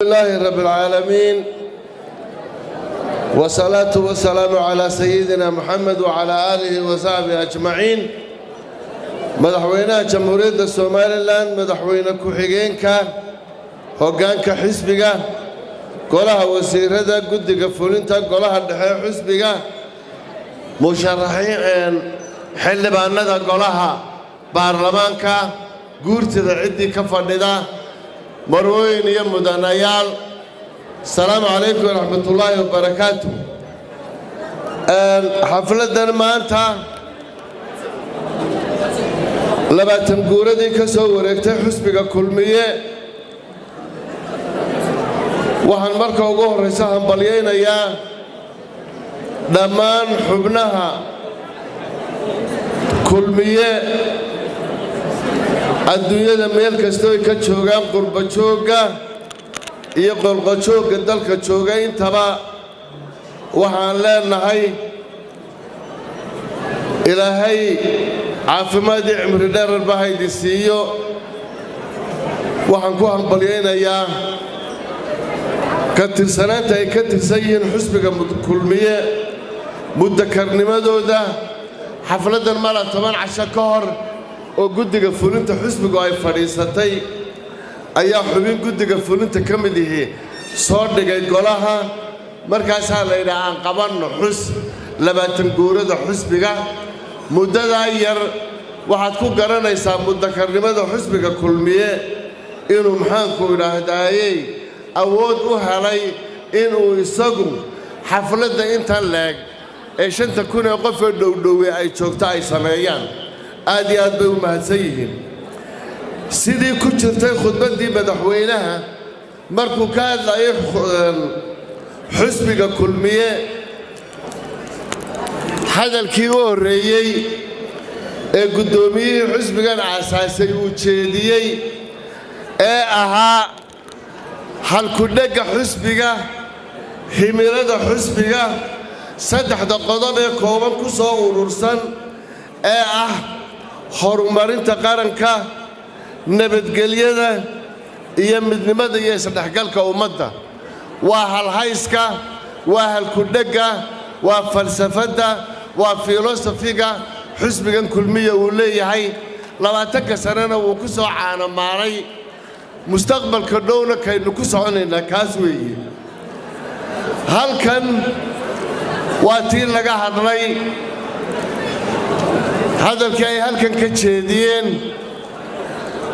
لله رب العالمين والصلاة والسلام على سيدنا محمد وعلى آله وصحبه أجمعين. مدحوينها جمهورية الصوماليلاند مدحوينها كوحيجينكا هوغانكا حزبيغا قولها وزيرada guddiga fulinta golaha dhexe xisbiga musharaxiin xildhibaanada golaha baarlamaanka guurtida cidii ka fadhida marweyn iyo mudanayaal السلام عليكم ورحمة الله وبركاته. xafladan maanta labaatan guuradii ka soo wareegtay xisbiga kulmiye waxaan marka ugu horeysa hambalyeynayaa dhammaan xubnaha kulmiye adduunyada meel kasta ay ka joogaan qurba jooga iyo qolqojooga dalka jooga intaba waxaan leenahay ilaahay caafimaad iyo cimri dheer baa idin siiyo. waxaan ku hambalyeynayaa ka tirsanaanta ay ka tirsan yihiin xisbiga kulmiye muddakarnimadooda. xafladan mala 10 casho ka hor oo guddiga fulinta xisbigu ay fadhiisatay ayaa xubin guddiga fulinta ka mid yahay soo dhigay golaha markaasaa la yidhaa aan qabanno xus 20 guurada xisbiga. muddadaa yar waxaad ku garanaysaa muddakarnimada xisbiga kulmiye inuu maxaanku idhaahdayey awood u helay inuu isagu xafladda intan leeg ee 5,000 ee qof ee dhowdhowey ay joogto ay sameeyaan. aad iyo aad bay u mahadsan yihiin. sidii ku jirtay khudbaddii madaxweynaha markuu ka hadlayay xisbiga kulmiye hadalkii u horreeyey ee guddoomiyihii xisbigan aasaasay uu jeediyey ee ahaa halkudhegga xisbiga himilada xisbiga 3 qodob ee kooban ku soo urursan ee ah horumarinta qaranka nabadgelyada iyo midnimada iyo isdhexgalka ummadda. waa halhayska waa halkudhegga waa falsafadda waa filosofiga xisbigan kulmiya uu leeyahay 20 sanana wuu ku soo caanamaalay mustaqbalka dhowna kaynu ku soconaynaa kaas weeye. halkan waa tii laga hadlay hadalkii ay halkan ka jeediyeen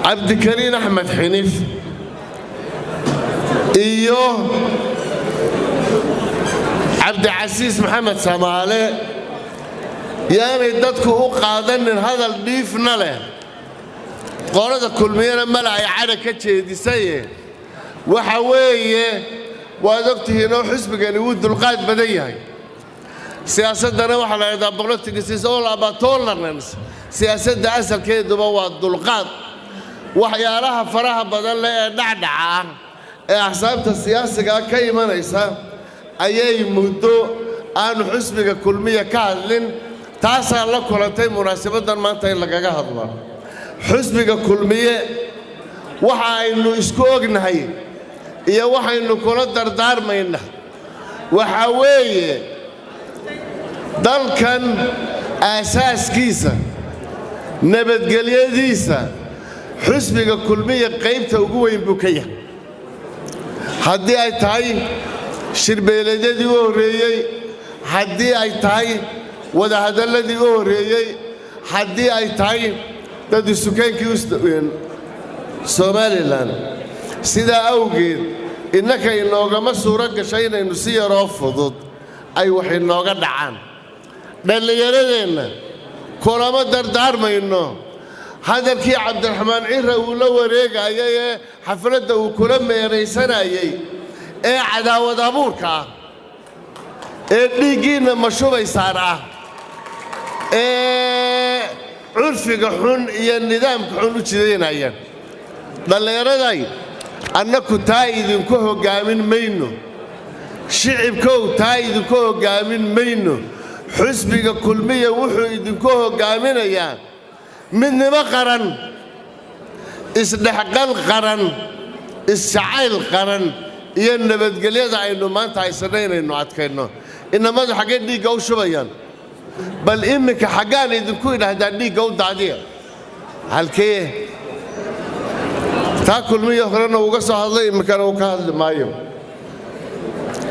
cabdikariin axmed xiniif iyo cabdicasiis maxamed samaale yaanay dadku u qaadanin hadal dhiifna leh. qolada kulmiyana mala ay cadha ka jeedisaye waxa weeye waad ogtihiinoo xisbigani wuu dulqaad badan yahay. siyaasaddana waxaa la yidhahdaa politics is all about tolerance. siyaasadda asalkeeduba waa dulqaad. waxyaalaha faraha badan leh ee dhacdhaca ee axsaabta siyaasiga ka imanaysa ayay muddo aanu xisbiga kulmiye ka hadlin. taasaa la kulantay munaasabaddan maanta in lagaga hadlo. xisbiga kulmiye waxa aynu isku ognahay iyo waxaynu kula dardaarmayna waxa weeye dalkan aasaaskiisa nabadgelyadiisa xisbiga kulmiye qaybta ugu weyn buu ka yahay. haddii ay tahay shirbeeleedyadii u horreeyey haddii ay tahay wadahadalladii u horreeyey haddii ay tahay dad isukeenkii somalilan. sidaa awgeed innaka inoogama suuro gashay inaynu si yaroo fudud ay wax inooga dhacaan. dhallinyaradeenna kulama dardaarmayno hadalkii cabdiraxmaan cira uu la wareegayay ee xafladda uu kula meeraysanayay ee cadaawad abuurka ah ee dhiiggiinna mashubaysaan ah ee curfiga xun iyo nidaamka xun u jidaynaya. dhallinyaraday annaku taa idinku hoggaamin mayno. shicibkow taa idinku hoggaamin mayno. xisbiga kulmiya wuxuu idinku hoggaaminayaa midnimo qaran isdhexgal qaran isjacayl qaran iyo nabadgelyada aynu maanta haysanayno adkayno inamadu xagee dhiigga u shubayaan bal iminka xaggaan idinku idhaahdaa dhiigga u daadiya halkee taa kulmiyo horena uga soo hadlay iminkana uu ka hadli maayo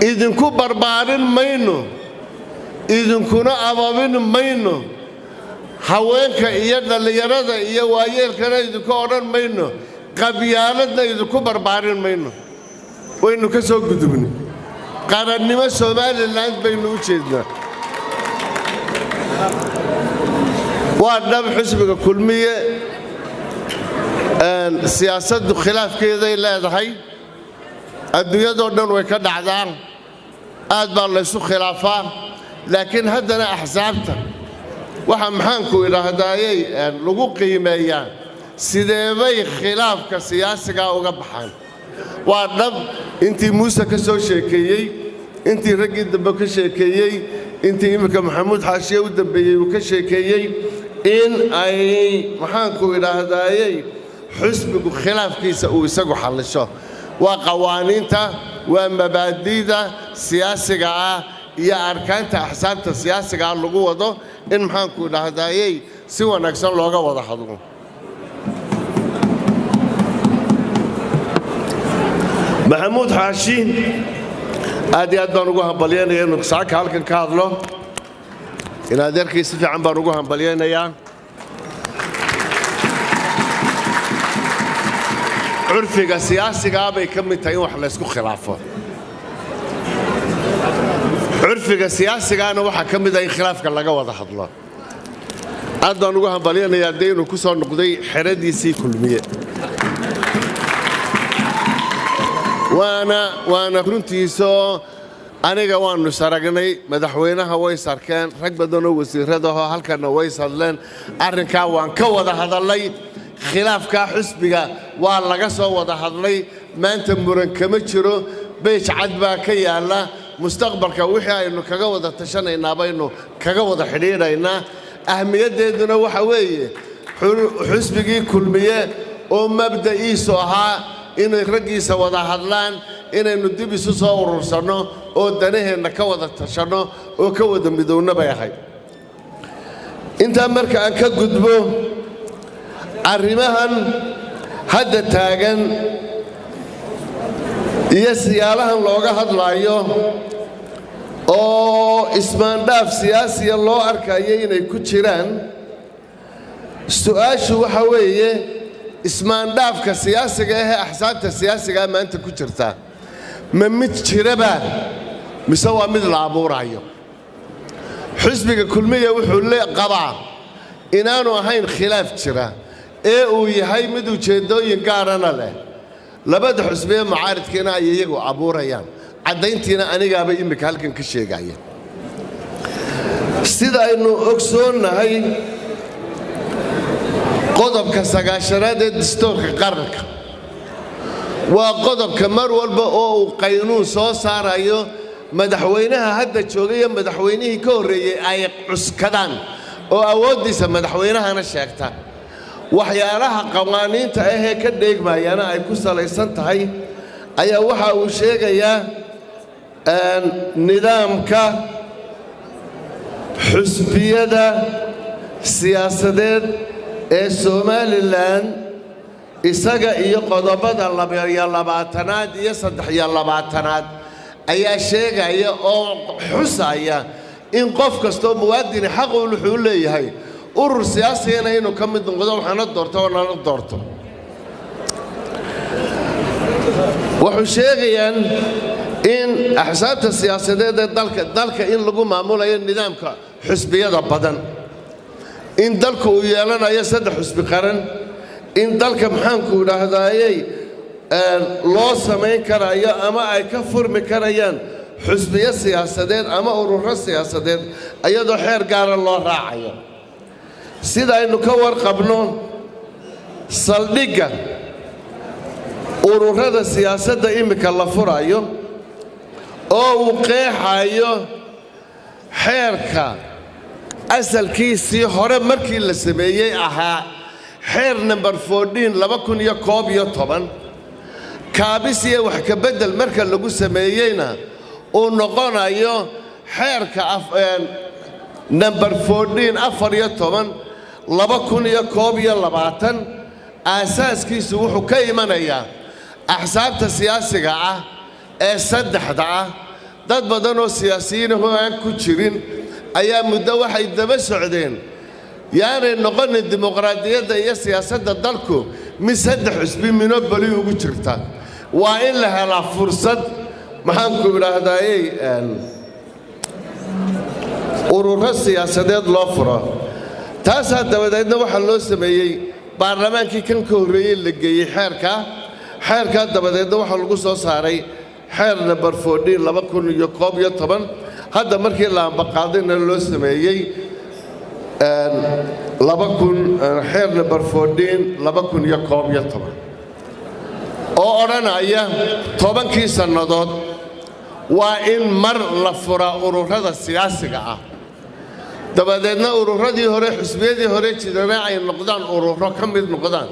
idinku barbaarin mayno idinkuna ababin mayno haweenka iyo dhallinyarada iyo waayeelkana idinku odhan mayno qabyaaladna idinku barbaarin mayno waynu ka soo gudubnay qarannimo Somaliland baynu u jeednaa waa dhab xisbiga kulmiye siyaasaddu khilaafkeeday leedahay adduunyadoo dhan way ka dhacdaan aad baa la isu khilaafaa laakiin haddana axsaabta waxa maxaanku idhaahdayay lagu qiimeeyaa sideebay khilaafka siyaasiga uga baxaan waa dhab intii muuse ka soo sheekeeyey intii raggii dambe ka sheekeeyey intii iminka maxamuud xaashiye u dambeeyey uu ka sheekeeyey in ay maxaanku idhaahdayay xisbigu khilaafkiisa uu isagu xallisho waa qawaaniinta waa mabaadi'da siyaasiga ah iyo arkaanta axsaabta siyaasiga ah lagu wado in maxaanku idhaahdayay si wanaagsan looga wada hadlo maxamuud xaashi aad iyo aad baan ugu hambalyaynayaa inuu saaka halkan ka hadlo in adeerkii si fiican baan ugu hambalyaynayaa curfiga siyaasiga bay ka mid tahay in wax la isku khilaafo curfiga siyaasigana waxa ka mid ah in khilaafka laga wada hadlo aad baan ugu hambalyaynayaa dee inuu ku soo noqday xeradiisii kulmiye waana runtiisoo aniga waannu saragnay madaxweynaha way sarkeen rag badanoo wasiirradahoo halkanna way sadleen arrinkaa waan ka wada hadallay khilaafkaa xisbiga waa laga soo wada hadlay maanta muran kama jiro beej cad baa ka yaalla mustaqbalka wixii aynu kaga wada tashanaynaa baynu kaga wada xidhiidhaynaa ahmiyaddeeduna waxa weeye xisbigii kulmiye oo mabda'iisu ahaa inay raggiisa wada hadlaan inaynu dib isu soo urursanno oo danaheenna ka wada tashanno oo ka wada midowna bay ahayd intaa marka aan ka gudbo arrimahan hadda taagan iyo siyaalahan looga hadlaayo oo ismaandhaaf siyaasiya loo arkayo inay ku jiraan su'aashu waxa weeye ismaandhaafka siyaasiga ahee axsaabta siyaasigaa maanta ku jirta ma mid jiraba mise waa mid la abuurayo xisbiga kulmiya wuxuu qabaa inaanu ahayn khilaaf jira ee uu yahay mid ujeeddooyin gaarana leh labada xisbiye mucaaridkiina ay iyagu abuurayaan caddayntiina anigaaba iminka halkan ka sheegaya sida aynu ogsoonnahay qodobka 9aad ee dastuurka qaranka waa qodobka mar walba oo uu qaynuun soo saarayo madaxweynaha hadda joogay iyo madaxweynihii ka horreeyey ay cuskadaan oo awooddiisa madaxweynahana sheegta waxyaalaha qawaaniinta ahee ka dheegmayana ay ku salaysan tahay ayaa waxa uu sheegayaa nidaamka xusbiyada siyaasadeed ee Somaliland isaga iyo qodobada 22aad iyo 23aad ayaa sheegaya oo xusaya in qof kasto muwaadin xaq u leeyahay urur siyaasiyeena inuu ka mid noqdo waxaana doorto oo nala doorto wuxuu sheegayaan in axsaabta siyaasadeed ee dalka in lagu maamulayo nidaamka xisbiyada badan in dalku uu yeelanayo 3 xisbi qaran in dalka maxaanku idhaahdayay loo samayn karayo ama ay ka furmi karayaan xisbiyo siyaasadeed ama ururo siyaasadeed iyadoo xeer gaara loo raacayo sida aynu ka warqabno saldhigga ururada siyaasadda imika la furayo oo uu qeexayo xeerka asalkiisii hore markii la sameeyey ahaa xeer number 14 2011 kaabis iyo wax ka bedel marka lagu sameeyeyna uu noqonayo xeerka number 14 2021 aasaaskiisu wuxuu ka imanayaa axsaabta siyaasiga ah ee saddexda ah dad badan oo siyaasiyiin aan ku jirin ayaa muddo waxay daba socdeen yaanay noqonin dimuqraadiyadda iyo siyaasadda dalku mid saddex xisbi minobali ugu jirta waa in la helaa fursad maxaan ku idhaahdayey ururo siyaasadeed loo furo taasaa dabadeedna waxaa loo sameeyey baarlamaankii kan ka horreeyey la geeyey xeerkaa dabadeedna waxaa lagu soo saaray xeer number 14 2011 hadda markii la ambaqaadayna loo sameeyey xeer number 14 2011 oo odhanaya 10kii sannadood waa in mar la furaa ururada siyaasiga ah dabadeedna ururadii hore xisbiyadii hore jirana ay noqdaan ururo ka mid noqdaan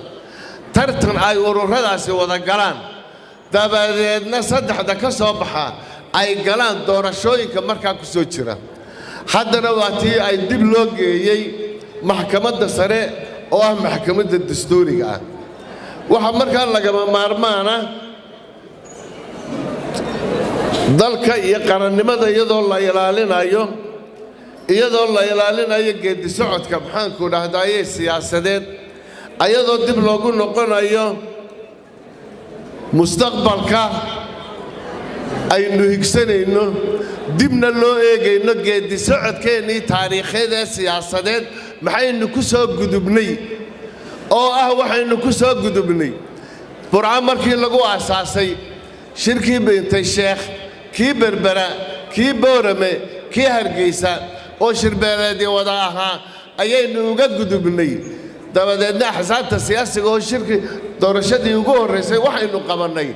tartan ay ururadaasi wada galaan dabadeedna saddexda ka soo baxa ay galaan doorashooyinka markaa ku soo jira haddana waa tii ay dib loo geeyey maxkamadda sare oo ah maxkamadda dastuuriga ah waxaa markaa lagama maarmaana dalka iyo qarannimada iyadoo la ilaalinayo geedi socodka maxaanku dhahdaye siyaasadeed ayadoo dib loogu noqonayo mustaqbalka aynu higsanayno dibna loo eegayno geedi socodkeennii taariikheed ee siyaasadeed maxaynu ku soo gudubnay oo ah waxaynu ku soo gudubnay burca markii lagu aasaasay shirkii bintay sheekh kii berbera kii boorame kii hargeysa oo shirbeeleedii wada ahaa ayaynu uga gudubnay dabadeedna axsaabta siyaasiga oo shirki doorashadii ugu horraysay waxaynu qabannay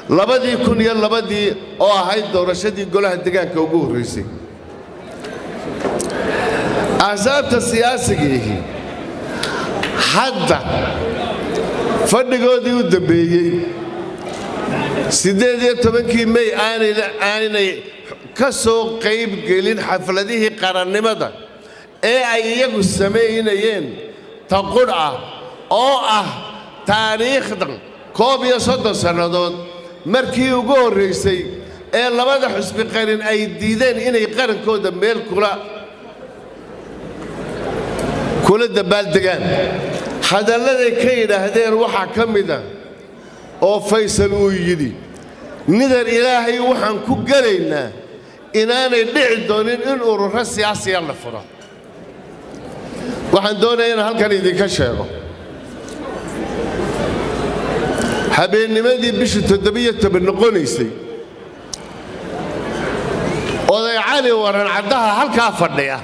2002 oo ahayd doorashadii golaha deegaanka ugu horraysay axsaabta siyaasigii hadda fadhigoodii u dambeeyey 18 May aanay ka soo qayb gelin xafladihii qarannimada ee ay iyagu sameynayeen taqul ah oo ah taariikhdan 30 sannadood markii ugu horreysay ee labada xisbi qaran ay diideen inay qarankooda meel kula dabaaldegaan hadalladay ka yidhaahdeen waxaa ka mid ah oo Faysal uu yidhi nidar ilaahay waxaan ku galaynaa inaanay dhici doonin in ururo siyaasiya la furo waxaan doonayaa in halkan idinka sheego habeennimadii bishii 17 noqonaysay oday cali waran caddaha halkaa fadhiya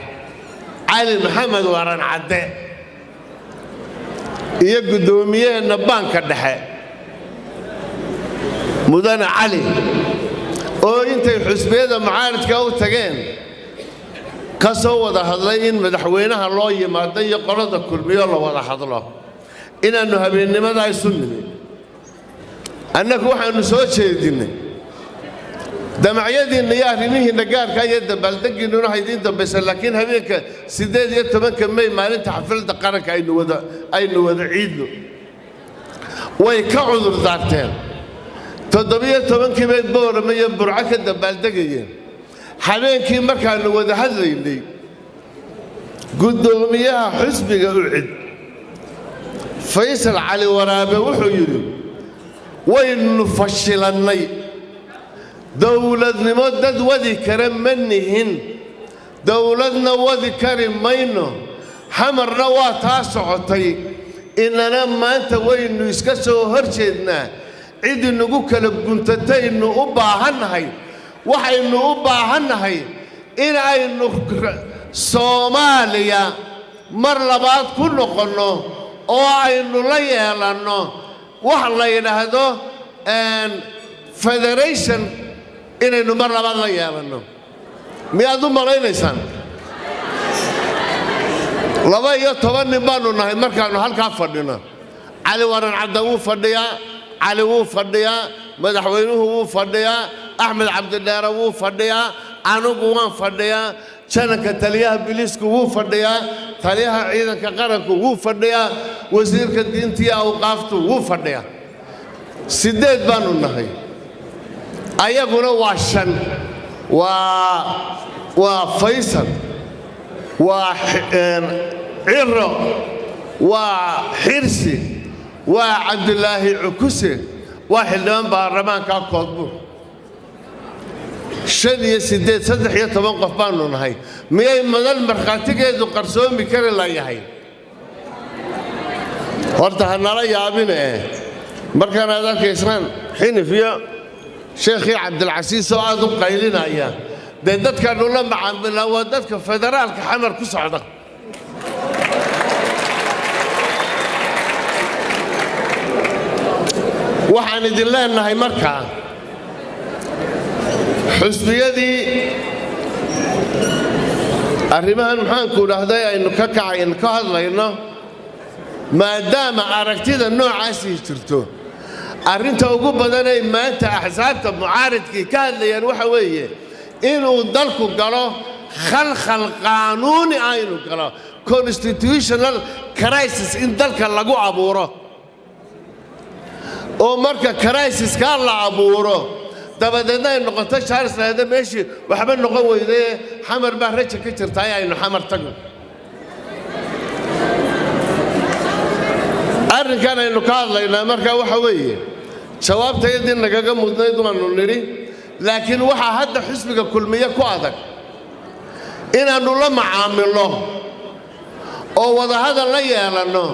cali maxamed waran cadde iyo guddoomiyaheena baanka dhexe mudane cali oo intay xusbiyada mucaaradka u tageen ka soo wada hadlay in madaxweynaha loo yimaado iyo qolada kulmiyo la wada hadlo inaannu habeennimada isu nimid annagu waxaannu soo jeedinay damacyadiinna iyo arrimihiinna gaarka iyo dabaaldegiinnuna haydiin dambaysa laakiin habeenka 18 May maalinta xafladda qaranka aynu wada ciidno way ka cudur daarteen 17 May boorama iyo burca ka dabaaldegayeen habeenkii markaannu wada hadlaynay guddoomiyaha xisbiga ucid Faysal Cali Waraabe wuxuu yidhi waynu fashilannay dowladnimo dad wadi kara ma nihin dowladna wadi kari mayno xamarna waa taa socotay inana maanta waynu iska soo horjeednaa cid inagu kala guntataynu u baahannahay waxaynu u baahannahay in aynu Soomaaliya mar labaad ku noqonno oo aynu la yeelanno wax la yidhaahdo federation inaynu mar labaad la yeelanno miyaad u malaynaysaan 12 nin baanu nahay markaannu halkaa fadhino cali waran cadda wuu fadhiyaa علي وو فديا مدحوينه وو فديا أحمد عبد الله وو فديا عنو وان فديا شنك تليها بليسك وو فديا تليها عيدك قرنك وو فديا وزيرك الدينتي أوقافته وو فديا سيدات بانو النهي أيقنا واشن وفيصل وعرو وحرسي وعبد الله عكوسي وحلمان بارمان كاكوضبو شدي سيدات صدح يطبان قفبانو نهي مياه مدال مرخاتيك يدو قرصون بكر الله يهي ورطة هنالا يابين مركان هذا كيسان حين فيها شيخي عبد العزيز سؤال قايلين اياه دادك كانوا لما عملوا ودادك فدرال كحمر كسعده waxaan idin leenahay markaa xusbiyadii arrimahan maxaan ku dhahday aynu ka kacayno ka hadlayno maadaama aragtida noocaasi jirto arrinta ugu badan ee maanta axsaabta mucaaridkii ka hadlayaan waxa weeye inuu dalku galo khalkhal qaanuuni ah inuu galo constitutional crisis in dalka lagu abuuro oo marka crisis-ka la abuuro dabadeedna ay noqoto shaarislaada meeshii waxba noqon weydee xamar baa raja ka jirtay aynu xamar tagno arrinkan aynu ka hadlaynaa markaa waxa weeye jawaabtaydii nagaga mudnayd waanu nidhi laakiin waxaa hadda xisbiga kulmiye ku adag inaannu la macaamilo oo wadahadal la yeelanno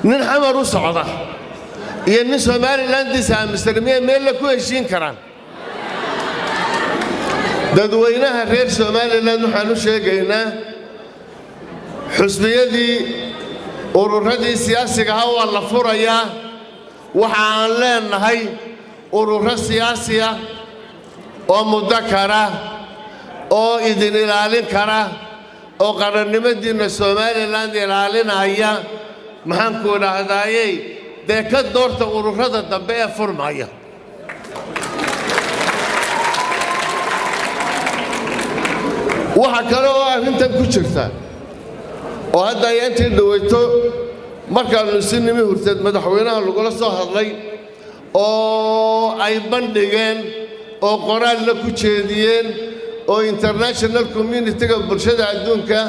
nin xamar u socda iyo nin somalilandiisa aaminsan miyay meel la ku heshiin karaan dadweynaha reer somaliland waxaan u sheegaynaa xusbiyadii ururadii siyaasiga ahaa waa la furayaa waxa aan leenahay ururo siyaasiya oo mudakara oo idin ilaalin kara oo qarannimadiinna somaliland ilaalinaya maxaan ku idhaahdayey dee ka doorta ururada dambe ee furmaya waxa kale oo arrintan ku jirta oo hadda ay intii dhaweyto markaanu si nimi hurteed madaxweynaha lagula soo hadlay oo ay bandhigeen oo qoraalna ku jeediyeen oo international community-ga bulshada adduunka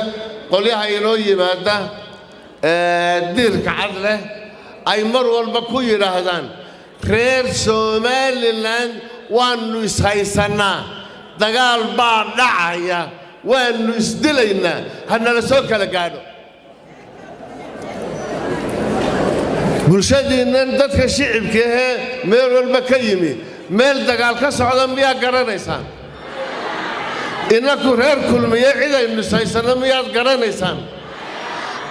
qolyaha inoo yimaada diirka cad leh ay mar walba ku yidhaahdaan reer somaliland waannu ishaysanaa dagaal baa dhacaya waannu isdilaynaa hanala soo kala gaadho bulshadiinnan dadka shicibka ahee meel walba ka yimi meel dagaal ka socda miyaa garanaysaan innaku reer kulmiye cidaynu ishaysanno miyaad garanaysaan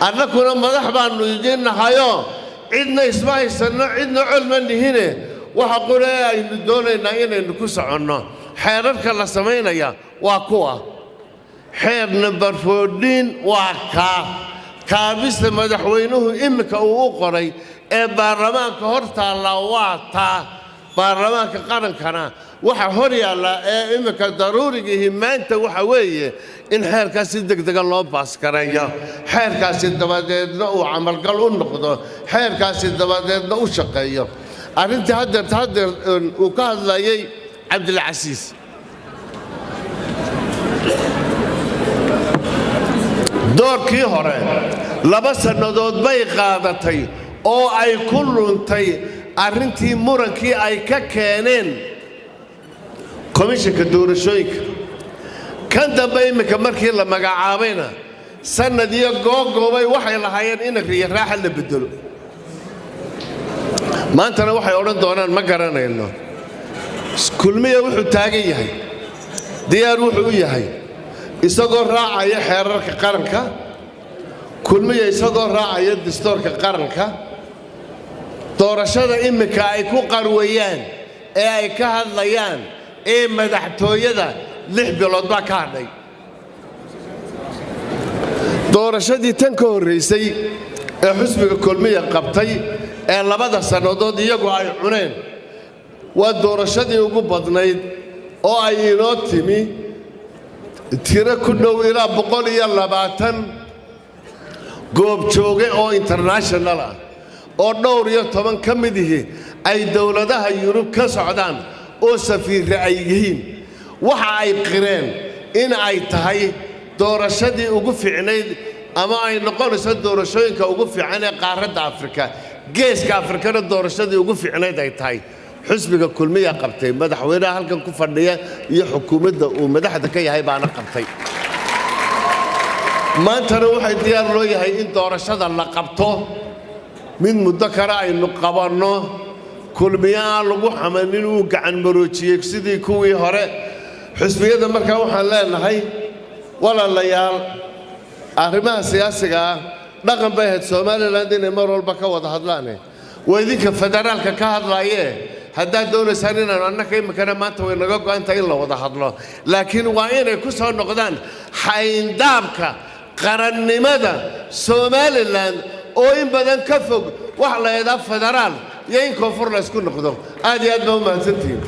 annakuna madax baannu idiin nahayoo cidna isma haysanno cidna colma nihine waxa qule aynu doonaynaa inaynu ku soconno xeerarka la samaynaya waa kuwa xeer number 14 waa kaabista madaxweynuhu iminka uu u qoray ee baarlamaanka hor taalla waa taa baarlamaanka qarankana waxa hor yaalla ee iminka daruurigiihi maanta waxa weeye in xeerkaas si degdega loo baaskareeyo xeerkaasi dabadeedna uu camalgal u noqdo xeerkaasi dabadeedna u shaqeeyo arrintii haddeer uu ka hadlayay cabdilcasiis doorkii hore 2 sannadood bay qaadatay oo ay ku luntay arrintii murankii ay ka keeneen komishanka doorashooyinka kan dambe iminka markii la magacaabayna sannad iyo googoobay waxay lahaayeen in riyo raaxa la bedelo maantana waxay odhan doonaan ma garanayno kulmiye wuxuu taagan yahay diyaar wuxuu u yahay isagoo raacaya xeerarka qaranka kulmiye isagoo raacaya dastuurka qaranka doorashada iminka ay ku qarwayaan ee ay ka hadlayaan ee madaxtooyada 6 bilood baa ka hadhay doorashadii tan ka horreysay ee xusbiga kulmiye qabtay ee labada sannadood iyagu ay cuneen waa doorashadii ugu badnayd oo ay inoo timi tiro ku dhow ilaa 120 goob jooge oo international ah oo dhowr iyo 10 ka mid yihiin ay dawladaha Yurub ka socdaan oo safiir ay yihiin waxa ay qireen in ay tahay doorashadii ugu fiicnayd ama ay noqonayso doorashooyinka ugu fiican ee qaaradda Afrika geeska Afrikana doorashadii ugu fiicnayd ay tahay xisbiga kulmiya qabtay madaxweynaha halkan ku fadhiya iyo xukuumadda uu madaxda ka yahay baana qabtay maantana waxay diyaar loo yahay in doorashada la qabto mid muddo kale aynu qabanno kulmiya lagu xamanin uu gacan maroojiyay sidii kuwii hore xisbiyada markaa waxaan leenahay walaalayaal arrimaha siyaasiga dhaqan bay ahayd Soomaaliland inay mar walba ka wada hadlaan weydinka federaalka ka hadlaayee haddaad doonaysaan inaan annaka imikana maanta way naga go'antahay in la wada hadlo laakiin waa inay ku soo noqdaan xayndaabka qarannimada Soomaaliland oo in badan ka fog wax la yiraahdo federaal iyo in koonfur la isku noqdo aad iyo aad baa u mahadsantihiin